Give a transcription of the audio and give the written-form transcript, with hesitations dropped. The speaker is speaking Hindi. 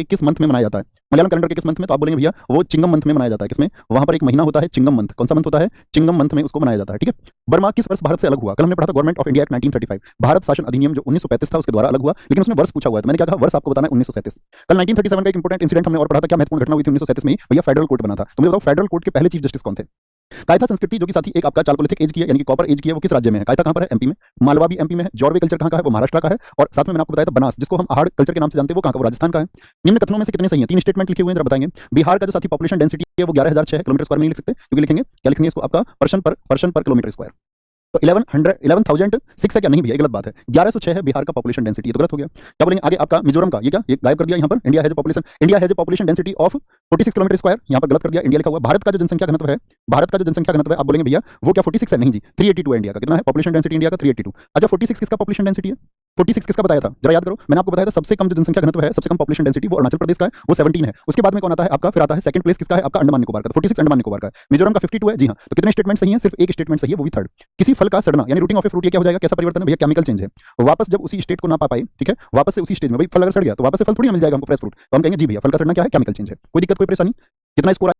किस मंथ में मनाया जाता है? मलयालम कैलेंडर के किस मंथ में? तो आप बोलेंगे भैया वो चिंगम मंथ में मनाया जाता है। किसमें? वहां पर एक महीना होता है चिंगम मंथ। कौन सा मंथ होता है? चिंगम मंथ में उसको मनाया जाता है। ठीक है। बर्मा किस वर्ष भारत से अलग हुआ? कल हमने पढ़ा था government of India act 1935, Bharat शासन अधिनियम जो 1935 था उसके द्वारा अलग हुआ, लेकिन उसमें वर्ष पूछा हुआ है तो मैंने क्या कहा, वर्ष आपको बताना है 1937। कल 1937 का एक इंपॉर्टेंट इंसिडेंट हमने और पढ़ा था, क्या महत्वपूर्ण घटना हुई थी 1937 में? भैया फेडरल कोर्ट बना था। तो मुझे बताओ फेडरल कोर्ट के पहले चीफ जस्टिस कौन थे? कायथा संस्कृति जो कि साथी एक आपका चालकोलिथिक एज की है, यानी कि कॉपर एज की है, वो किस राज्य में है? कायथा कहां पर है? एमपी में। मालवा भी एमपी में है। जॉर्वे कल्चर कहां का है? वो महाराष्ट्र का है। और साथ में मैंने आपको बताया था बनास, जिसको हम आहड़ कल्चर के नाम से जानते हैं, वो कहां का? वो राजस्थान का है। निम्न कथनों में से कितने सही हैं? 3 स्टेटमेंट लिखे हुए हैं, जरा बताएंगे। बिहार का जो साथी पॉपुलेशन डेंसिटी है वो 11,006 किलोमीटर स्क्वायर में लिख सकते हैं, क्योंकि लिखेंगे क्या? लिखेंगे इसको आपका पर्सन पर किलोमीटर स्क्वायर। तो 11,006 है क्या? नहीं भैया, गलत बात है। 1106 है बिहार का पॉपुलेशन डेंसिटी, ये तो गलत हो गया। क्या बोलेंगे आगे? आपका मिजोरम का ये क्या? ये गायब कर दिया। यहाँ पर India has a population density of 46 kilometre square, यहाँ पर गलत कर दिया, इंडिया लिखा हुआ। भारत का जो जनसंख्या घनत्व है, आप बोलेंगे भैया वो क्या 46 है? नहीं जी, 382 है इंडिया का। कितना है पॉपुलेशन डेंसिटी इंडिया का? 382। अच्छा 46 किसका पॉपुलेशन डेंसिटी है? 46 किसका बताया था? जरा याद करो, मैंने आपको बताया था सबसे कम जो जनसंख्या घनत्व है, सबसे कम पॉपुलेशन डेंसिटी वो अरुणाचल प्रदेश का है, वो 17 है। उसके बाद में कौन आता है आपका? फिर आता है सेकंड प्लेस किसका है आपका? अंडमान निकोबार का। 46 अंडमान निकोबार का है। मिजोरम का 52 है। जी हाँ। तो कितने स्टेटमेंट सही है? सिर्फ एक स्टेटमेंट सही है, वो भी थर्ड। किसी फल का सड़ना यानी रूटिंग ऑफ ए फ्रूट, ये क्या हो जाएगा? कैसा परिवर्तन है भैया? केमिकल चेंज है। वापस जब उसी स्टेट को ना पा पाए, ठीक है, वापस से उसी स्टेज में, भाई फल अगर सड़ गया तो वापस से फल थोड़ी ना मिल जाएगा हमको फ्रेश फ्रूट, तो हम कहेंगे जी भैया फल का सड़ना क्या है? केमिकल चेंज है। कोई दिक्कत, कोई परेशानी? कितना स्कोर